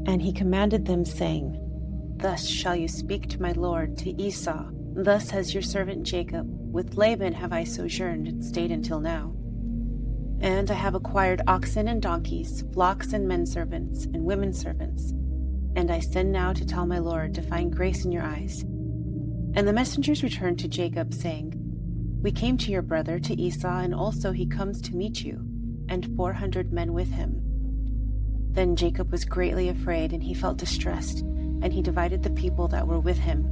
And he commanded them, saying, Thus shall you speak to my lord, to Esau. Thus has your servant Jacob, with Laban have I sojourned and stayed until now. And I have acquired oxen and donkeys, flocks and men servants, and women servants. And I send now to tell my lord to find grace in your eyes. And the messengers returned to Jacob, saying, We came to your brother, to Esau, and also he comes to meet you, and 400 men with him. Then Jacob was greatly afraid, and he felt distressed, and he divided the people that were with him,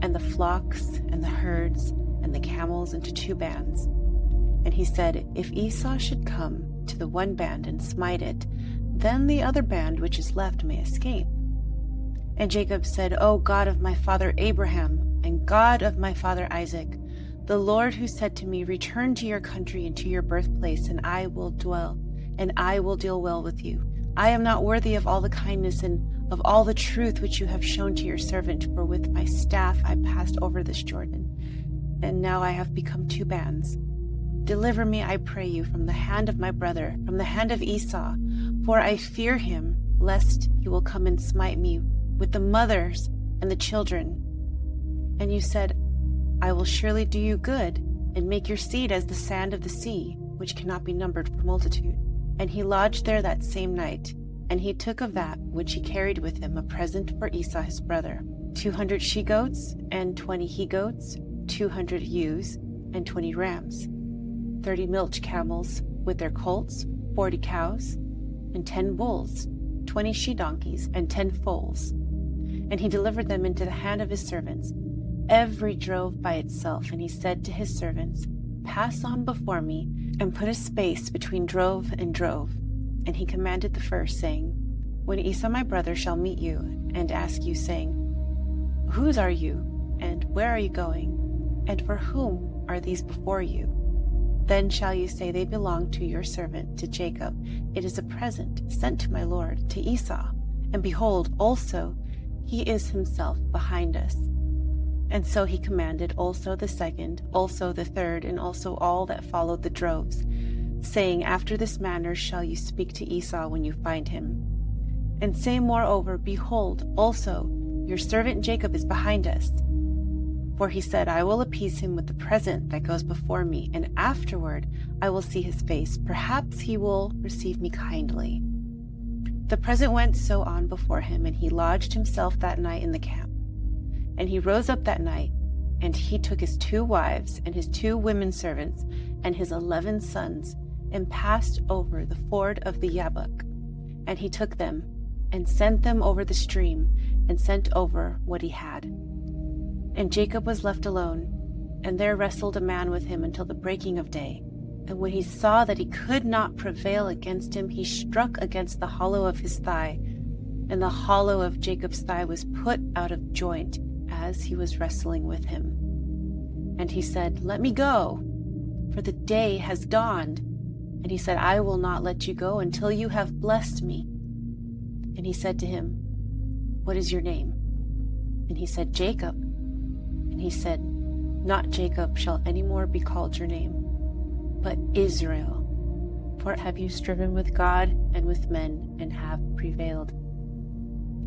and the flocks, and the herds, and the camels into 2 bands. And he said, If Esau should come to the one band and smite it, then the other band which is left may escape. And Jacob said, O God of my father Abraham, and God of my father Isaac, the Lord who said to me, Return to your country and to your birthplace, and I will deal well with you. I am not worthy of all the kindness and of all the truth which you have shown to your servant, for with my staff I passed over this Jordan, and now I have become 2 bands. Deliver me, I pray you, from the hand of my brother, from the hand of Esau, for I fear him, lest he will come and smite me with the mothers and the children. And you said, I will surely do you good, and make your seed as the sand of the sea, which cannot be numbered for multitude. And he lodged there that same night, and he took of that which he carried with him a present for Esau his brother, 200 she-goats, and 20 he-goats, 200 ewes, and 20 rams, 30 milch camels with their colts, 40 cows, and 10 bulls, 20 she-donkeys, and 10 foals. And he delivered them into the hand of his servants, every drove by itself. And he said to his servants, Pass on before me, and put a space between drove and drove. And he commanded the first, saying, When Esau my brother shall meet you, and ask you, saying, Whose are you, and where are you going, and for whom are these before you? Then shall you say, They belong to your servant, to Jacob. It is a present sent to my lord, to Esau. And behold, also he is himself behind us. And so he commanded also the second, also the third, and also all that followed the droves, saying, After this manner shall you speak to Esau when you find him. And say moreover, Behold, also your servant Jacob is behind us. For he said, I will appease him with the present that goes before me, and afterward I will see his face. Perhaps he will receive me kindly. The present went so on before him, and he lodged himself that night in the camp. And he rose up that night, and he took his 2 wives, and his 2 women servants, and his 11 sons, and passed over the ford of the Jabbok. And he took them, and sent them over the stream, and sent over what he had. And Jacob was left alone, and there wrestled a man with him until the breaking of day. And when he saw that he could not prevail against him, he struck against the hollow of his thigh, and the hollow of Jacob's thigh was put out of joint as he was wrestling with him. And he said, Let me go, for the day has dawned. And he said, I will not let you go until you have blessed me. And he said to him, What is your name? And he said, Jacob. And he said, Not Jacob shall any more be called your name, but Israel. For have you striven with God and with men, and have prevailed.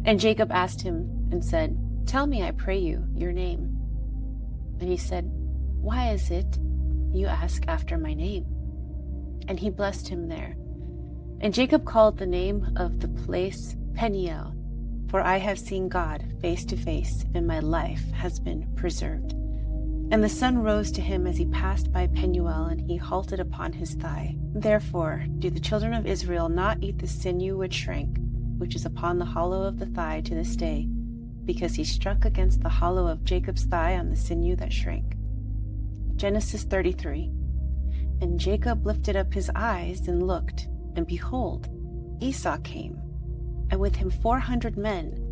And Jacob asked him and said, Tell me, I pray you, your name. And he said, Why is it you ask after my name? And he blessed him there. And Jacob called the name of the place Peniel, for I have seen God face to face, and my life has been preserved. And the sun rose to him as he passed by Penuel, and he halted upon his thigh. Therefore do the children of Israel not eat the sinew which shrank, which is upon the hollow of the thigh to this day, because he struck against the hollow of Jacob's thigh on the sinew that shrank. Genesis 33. And Jacob lifted up his eyes and looked, and behold, Esau came, and with him 400 men.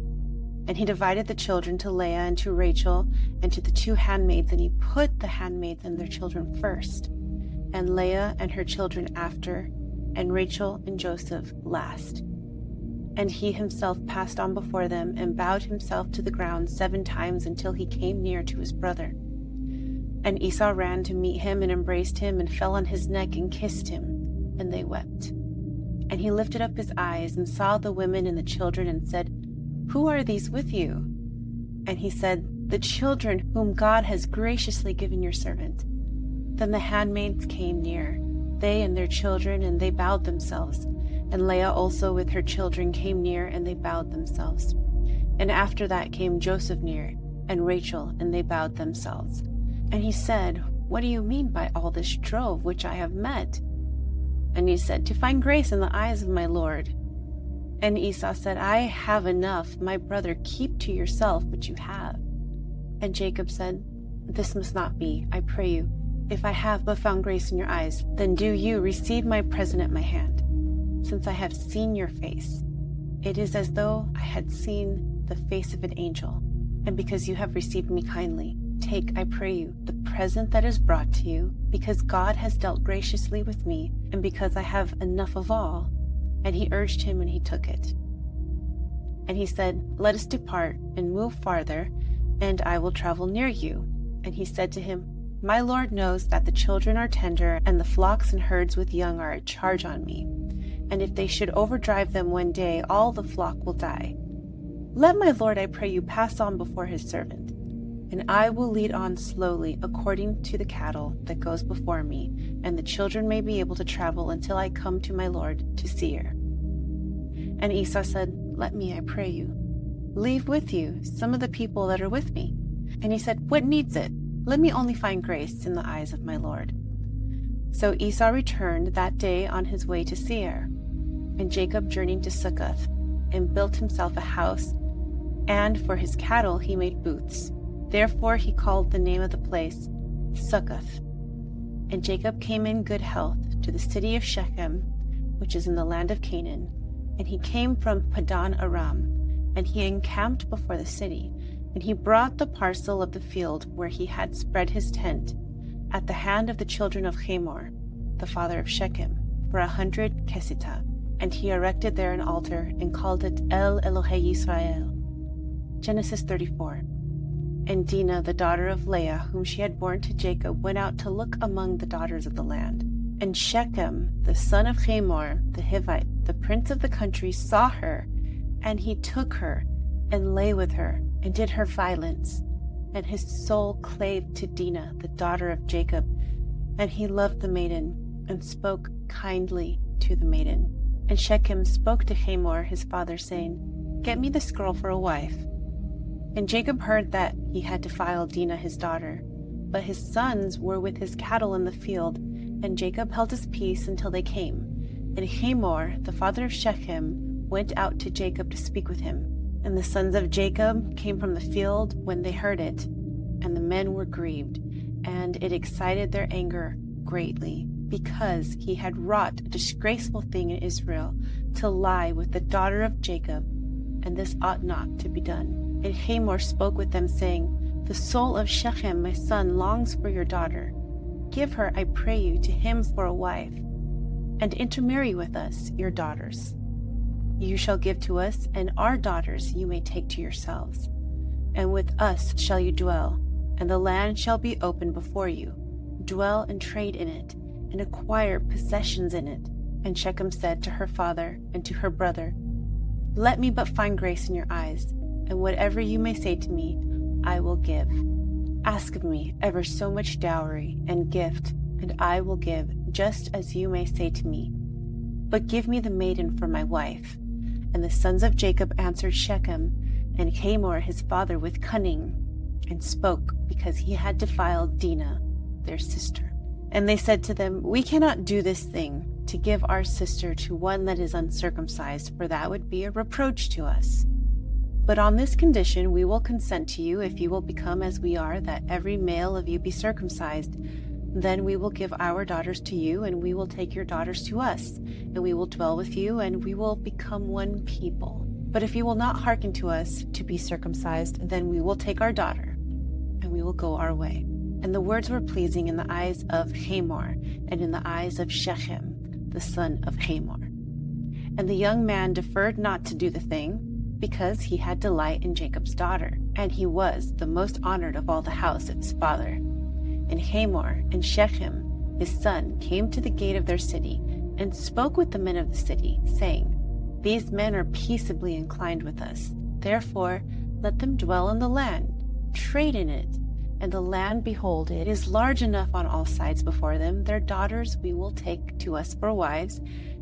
And he divided the children to Leah and to Rachel and to the 2 handmaids, and he put the handmaids and their children first, and Leah and her children after, and Rachel and Joseph last. And he himself passed on before them, and bowed himself to the ground 7 times until he came near to his brother. And Esau ran to meet him, and embraced him, and fell on his neck, and kissed him, and they wept. And he lifted up his eyes and saw the women and the children and said, "Who are these with you?" And he said, "The children whom God has graciously given your servant." Then the handmaids came near, they and their children, and they bowed themselves. And Leah also with her children came near, and they bowed themselves. And after that came Joseph near, and Rachel, and they bowed themselves. And he said, "What do you mean by all this drove which I have met?" And he said, "To find grace in the eyes of my Lord." And Esau said, "I have enough, my brother, keep to yourself what you have." And Jacob said, "This must not be, I pray you. If I have but found grace in your eyes, then do you receive my present at my hand. Since I have seen your face, it is as though I had seen the face of an angel. And because you have received me kindly, take, I pray you, the present that is brought to you, because God has dealt graciously with me, and because I have enough of all." And he urged him, and he took it. And he said, "Let us depart and move farther, and I will travel near you." And he said to him, "My Lord knows that the children are tender, and the flocks and herds with young are a charge on me. And if they should overdrive them one day, all the flock will die. Let my Lord, I pray you, pass on before his servant, and I will lead on slowly according to the cattle that goes before me, and the children may be able to travel until I come to my Lord to Seir." And Esau said, "Let me, I pray you, leave with you some of the people that are with me." And he said, "What needs it? Let me only find grace in the eyes of my Lord." So Esau returned that day on his way to Seir. And Jacob journeyed to Succoth, and built himself a house, and for his cattle he made booths. Therefore he called the name of the place Succoth. And Jacob came in good health to the city of Shechem, which is in the land of Canaan. And he came from Padan Aram, and he encamped before the city. And he brought the parcel of the field where he had spread his tent at the hand of the children of Hamor, the father of Shechem, for 100 kesitah. And he erected there an altar, and called it El Elohei Yisrael. Genesis 34. And Dinah, the daughter of Leah, whom she had borne to Jacob, went out to look among the daughters of the land. And Shechem, the son of Hamor, the Hivite, the prince of the country, saw her, and he took her, and lay with her, and did her violence. And his soul clave to Dinah, the daughter of Jacob, and he loved the maiden, and spoke kindly to the maiden. And Shechem spoke to Hamor his father, saying, "Get me this girl for a wife." And Jacob heard that he had defiled Dinah his daughter, but his sons were with his cattle in the field, and Jacob held his peace until they came. And Hamor, the father of Shechem, went out to Jacob to speak with him. And the sons of Jacob came from the field when they heard it, and the men were grieved, and it excited their anger greatly, because he had wrought a disgraceful thing in Israel, to lie with the daughter of Jacob, and this ought not to be done. And Hamor spoke with them, saying, "The soul of Shechem my son longs for your daughter. Give her, I pray you, to him for a wife, and intermarry with us, your daughters. You shall give to us, and our daughters you may take to yourselves. And with us shall you dwell, and the land shall be open before you. Dwell and trade in it, and acquire possessions in it." And Shechem said to her father and to her brother, "Let me but find grace in your eyes, and whatever you may say to me, I will give. Ask of me ever so much dowry and gift, and I will give, just as you may say to me. But give me the maiden for my wife." And the sons of Jacob answered Shechem and Hamor his father with cunning, and spoke, because he had defiled Dinah, their sister. And they said to them, "We cannot do this thing, to give our sister to one that is uncircumcised, for that would be a reproach to us. But on this condition we will consent to you, if you will become as we are, that every male of you be circumcised. Then we will give our daughters to you, and we will take your daughters to us, and we will dwell with you, and we will become one people. But if you will not hearken to us to be circumcised, then we will take our daughter, and we will go our way." And the words were pleasing in the eyes of Hamor, and in the eyes of Shechem, the son of Hamor. And the young man deferred not to do the thing, because he had delight in Jacob's daughter, and he was the most honored of all the house of his father. And Hamor and Shechem his son came to the gate of their city, and spoke with the men of the city, saying, These men are peaceably inclined with us. Therefore, let them dwell in the land, trade in it. And the land, behold, it is large enough on all sides before them. Their daughters we will take to us for wives,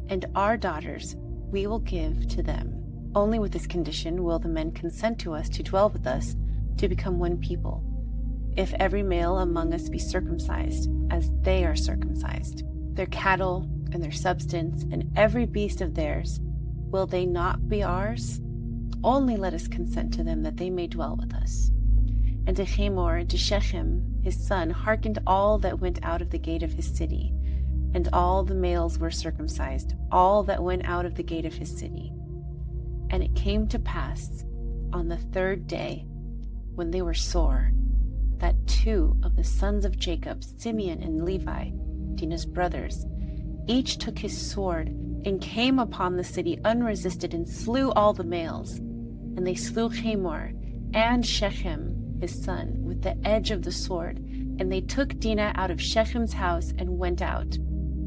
and our daughters we will give to them. Only with this condition will the men consent to us to dwell with us, to become one people. If every male among us be circumcised, as they are circumcised, their cattle and their substance, and every beast of theirs, will they not be ours? Only let us consent to them, that they may dwell with us. And to Hamor and to Shechem his son hearkened all that went out of the gate of his city, and all the males were circumcised, all that went out of the gate of his city. And it came to pass on the third day, when they were sore, that two of the sons of Jacob, Simeon and Levi, Dinah's brothers, each took his sword and came upon the city unresisted and slew all the males. And they slew Hamor and Shechem his son with the edge of the sword, and they took Dinah out of Shechem's house and went out.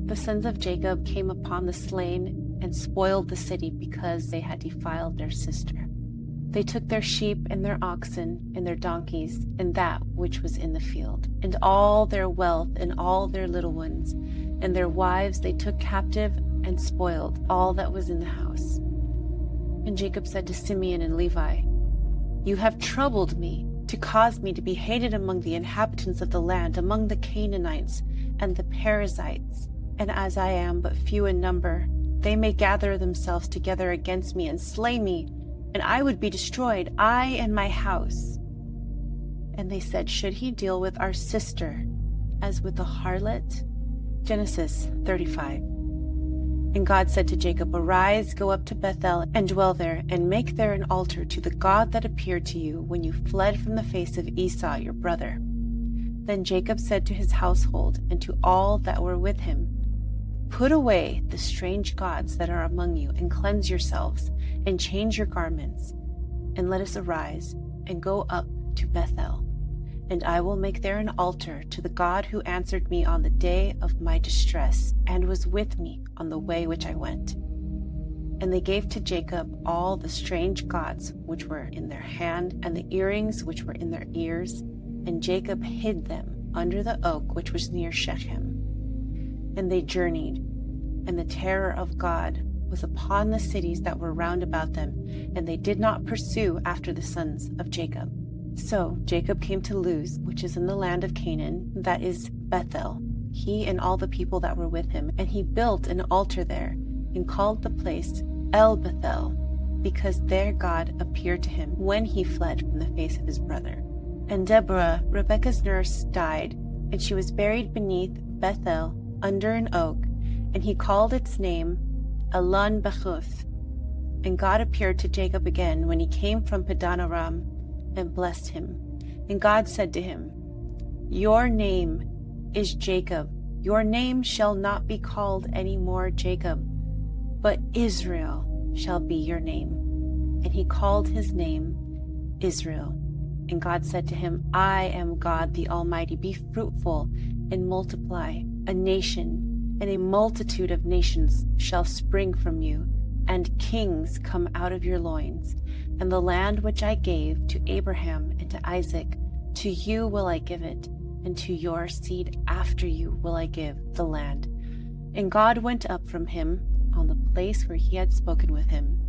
The sons of Jacob came upon the slain and spoiled the city, because they had defiled their sister. They took their sheep and their oxen and their donkeys and that which was in the field, and all their wealth and all their little ones, and their wives they took captive, and spoiled all that was in the house. And Jacob said to Simeon and Levi, You have troubled me, to cause me to be hated among the inhabitants of the land, among the Canaanites and the Perizzites. And as I am but few in number, they may gather themselves together against me and slay me, and I would be destroyed, I and my house. And they said, Should he deal with our sister as with a harlot? Genesis 35. And God said to Jacob, Arise, go up to Bethel, and dwell there, and make there an altar to the God that appeared to you when you fled from the face of Esau your brother. Then Jacob said to his household and to all that were with him, Put away the strange gods that are among you, and cleanse yourselves, and change your garments, and let us arise, and go up to Bethel. And I will make there an altar to the God who answered me on the day of my distress, and was with me on the way which I went. And they gave to Jacob all the strange gods which were in their hand, and the earrings which were in their ears, and Jacob hid them under the oak which was near Shechem. And they journeyed, and the terror of God was upon the cities that were round about them, and they did not pursue after the sons of Jacob. So Jacob came to Luz, which is in the land of Canaan, that is Bethel, he and all the people that were with him, and he built an altar there, and called the place El Bethel, because there God appeared to him when he fled from the face of his brother. And Deborah, Rebekah's nurse, died, and she was buried beneath Bethel under an oak, and he called its name Elon Bechuth. And God appeared to Jacob again when he came from Padan Aram, and blessed him. And God said to him, Your name is Jacob. Your name shall not be called any more Jacob, but Israel shall be your name. And he called his name Israel. And God said to him, I am God the Almighty. Be fruitful and multiply. A nation and a multitude of nations shall spring from you, and kings come out of your loins. And the land which I gave to Abraham and to Isaac, to you will I give it, and to your seed after you will I give the land. And God went up from him on the place where he had spoken with him.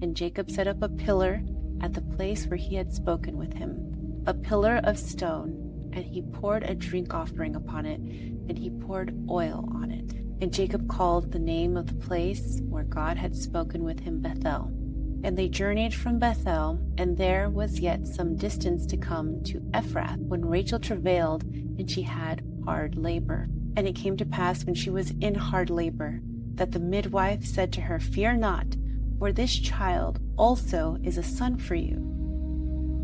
And Jacob set up a pillar at the place where he had spoken with him, a pillar of stone, and he poured a drink offering upon it, and he poured oil on it. And Jacob called the name of the place where God had spoken with him Bethel. And they journeyed from Bethel, and there was yet some distance to come to Ephrath, when Rachel travailed, and she had hard labor. And it came to pass, when she was in hard labor, that the midwife said to her, Fear not, for this child also is a son for you.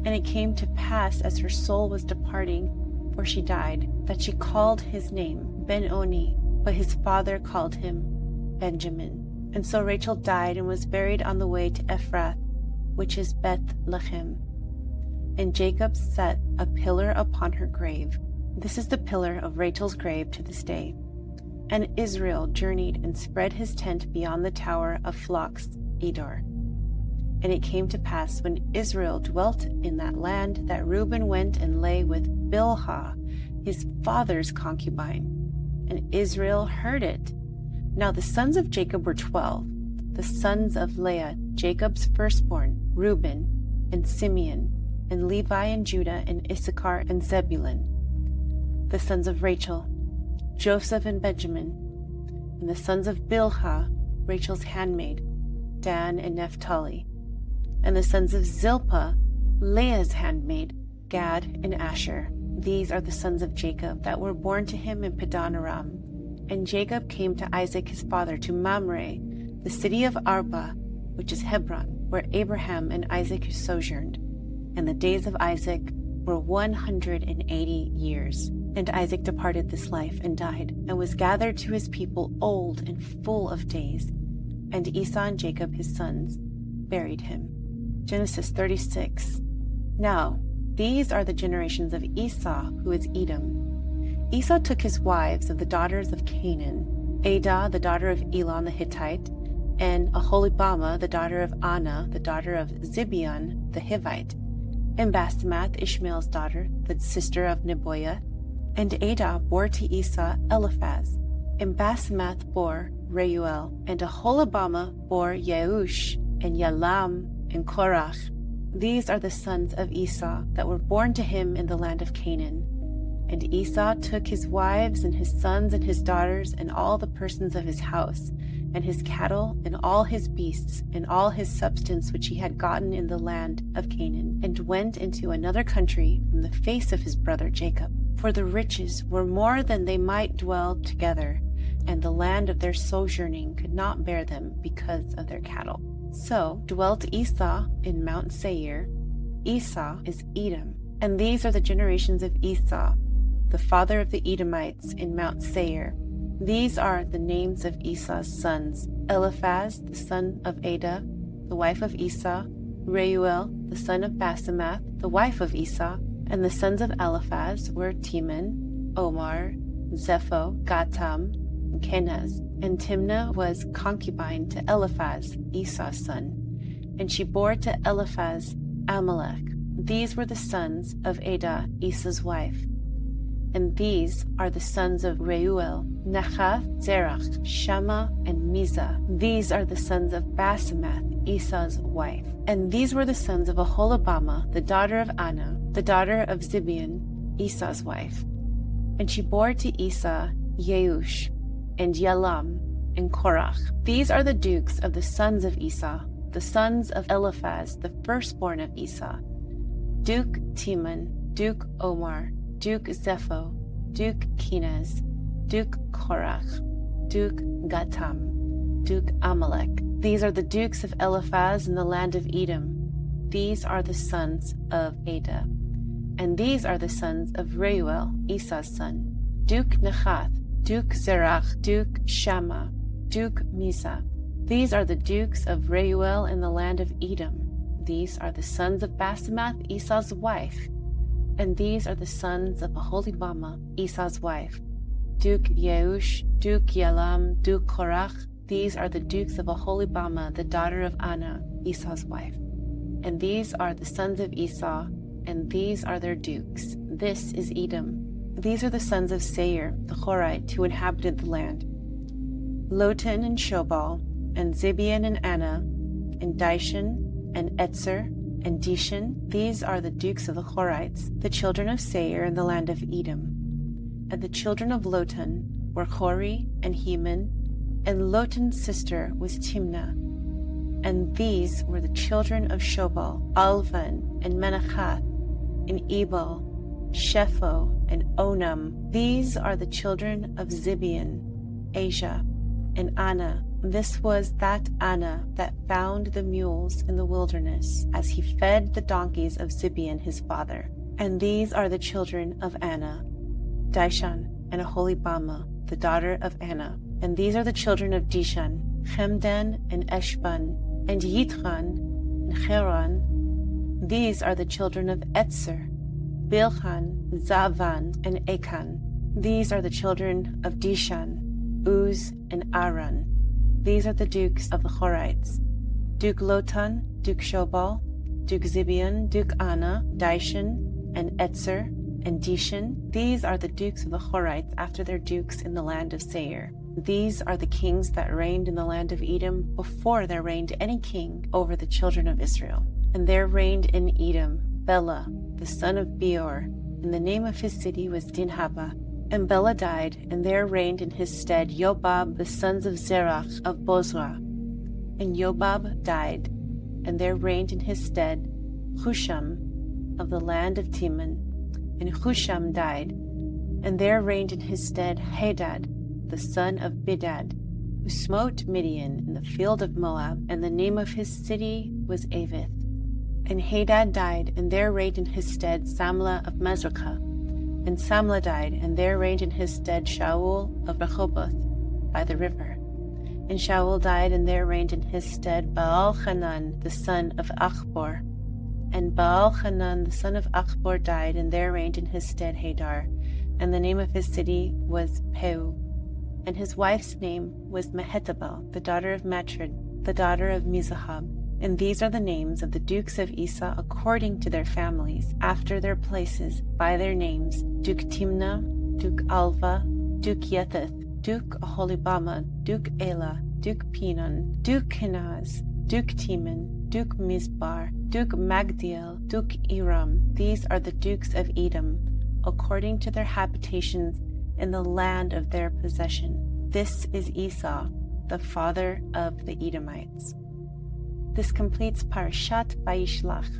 And it came to pass, as her soul was departing, for she died, that she called his name Ben-Oni, but his father called him Benjamin. And so Rachel died and was buried on the way to Ephrath, which is Bethlehem. And Jacob set a pillar upon her grave. This is the pillar of Rachel's grave to this day. And Israel journeyed and spread his tent beyond the tower of flocks, Edor. And it came to pass, when Israel dwelt in that land, that Reuben went and lay with Bilhah, his father's concubine. And Israel heard it. Now the sons of Jacob were 12, the sons of Leah, Jacob's firstborn, Reuben, and Simeon, and Levi, and Judah, and Issachar, and Zebulun. The sons of Rachel, Joseph and Benjamin. And the sons of Bilhah, Rachel's handmaid, Dan and Naphtali. And the sons of Zilpah, Leah's handmaid, Gad and Asher. These are the sons of Jacob that were born to him in Padan Aram. And Jacob came to Isaac his father to Mamre, the city of Arba, which is Hebron, where Abraham and Isaac sojourned. And the days of Isaac were 180 years. And Isaac departed this life and died, and was gathered to his people old and full of days. And Esau and Jacob his sons buried him. Genesis 36. Now, these are the generations of Esau, who is Edom. Esau took his wives of the daughters of Canaan, Adah, the daughter of Elon the Hittite, and Aholibamah, the daughter of Anah, the daughter of Zibeon the Hivite, and Basemath, Ishmael's daughter, the sister of Nebaioth. And Adah bore to Esau Eliphaz, and Basemath bore Reuel, and Aholibamah bore Yeush, and Yalam, and Korach. These are the sons of Esau that were born to him in the land of Canaan. And Esau took his wives and his sons and his daughters and all the persons of his house, and his cattle and all his beasts and all his substance which he had gotten in the land of Canaan, and went into another country from the face of his brother Jacob. For the riches were more than they might dwell together, and the land of their sojourning could not bear them because of their cattle. So dwelt Esau in Mount Seir. Esau is Edom. And these are the generations of Esau, the father of the Edomites, in Mount Seir. These are the names of Esau's sons: Eliphaz, the son of Adah, the wife of Esau; Reuel, the son of Basemath, the wife of Esau. And the sons of Eliphaz were Teman, Omar, Zepho, Gatam, and Kenaz. And Timnah was concubine to Eliphaz, Esau's son, and she bore to Eliphaz Amalek. These were the sons of Adah, Esau's wife. And these are the sons of Reuel: Nachath, Zerach, Shammah, and Mizah. These are the sons of Basemath, Esau's wife. And these were the sons of Aholibamah, the daughter of Anah, the daughter of Zibeon, Esau's wife. And she bore to Esau Yeush, and Yalam, and Korach. These are the dukes of the sons of Esau, the sons of Eliphaz, the firstborn of Esau: Duke Teman, Duke Omar, Duke Zepho, Duke Kenaz, Duke Korach, Duke Gatam, Duke Amalek. These are the dukes of Eliphaz in the land of Edom. These are the sons of Adah. And these are the sons of Reuel, Esau's son: Duke Nachath, Duke Zerach, Duke Shammah, Duke Mizah. These are the dukes of Reuel in the land of Edom. These are the sons of Basemath, Esau's wife. And these are the sons of Aholibamah, Esau's wife: Duke Yeush, Duke Yalam, Duke Korach. These are the dukes of Aholibamah, the daughter of Anah, Esau's wife. And these are the sons of Esau, and these are their dukes. This is Edom. These are the sons of Seir, the Horite, who inhabited the land: Lotan and Shobal, and Zibeon and Anah, and Dishan, and Etzer, and Dishan. These are the dukes of the Horites, the children of Seir in the land of Edom. And the children of Lotan were Hori and Heman, and Lotan's sister was Timnah. And these were the children of Shobal: Alvan, and Menachath, and Ebal, Shepho, and Onam. These are the children of Zibeon: Asia, and Anah. This was that Anah that found the mules in the wilderness, as he fed the donkeys of Zibeon his father. And these are the children of Anah: Dishan, and Aholibamah, the daughter of Anah. And these are the children of Dishan: Chemdan, and Eshban, and Yitran, and Cheran. These are the children of Etzer: Bilhan, Zavan, and Achan. These are the children of Dishan: Uz, and Aran. These are the dukes of the Horites: Duke Lotan, Duke Shobal, Duke Zibeon, Duke Anna, Dishan, and Etzer, and Dishan. These are the dukes of the Horites after their dukes in the land of Seir. These are the kings that reigned in the land of Edom before there reigned any king over the children of Israel. And there reigned in Edom Bela, the son of Beor, and the name of his city was Dinhabah. And Bela died, and there reigned in his stead Yobab, the sons of Zerach of Bozrah. And Yobab died, and there reigned in his stead Husham of the land of Timon. And Husham died, and there reigned in his stead Hadad, the son of Bidad, who smote Midian in the field of Moab, and the name of his city was Avith. And Hadad died, and there reigned in his stead Samlah of Masrekah. And Samlah died, and there reigned in his stead Shaul of Rehoboth by the river. And Shaul died, and there reigned in his stead Baal-Hanan, the son of Achbor. And Baal-Hanan, the son of Achbor, died, and there reigned in his stead Hadar, and the name of his city was Peu. And his wife's name was Mehetabel, the daughter of Matred, the daughter of Mizahab. And these are the names of the dukes of Esau according to their families, after their places, by their names: Duke Timnah, Duke Alva, Duke Yetheth, Duke Aholibama, Duke Elah, Duke Pinon, Duke Kenaz, Duke Timon, Duke Mizbar, Duke Magdiel, Duke Iram. These are the dukes of Edom, according to their habitations in the land of their possession. This is Esau, the father of the Edomites. This completes Parashat Vayishlach.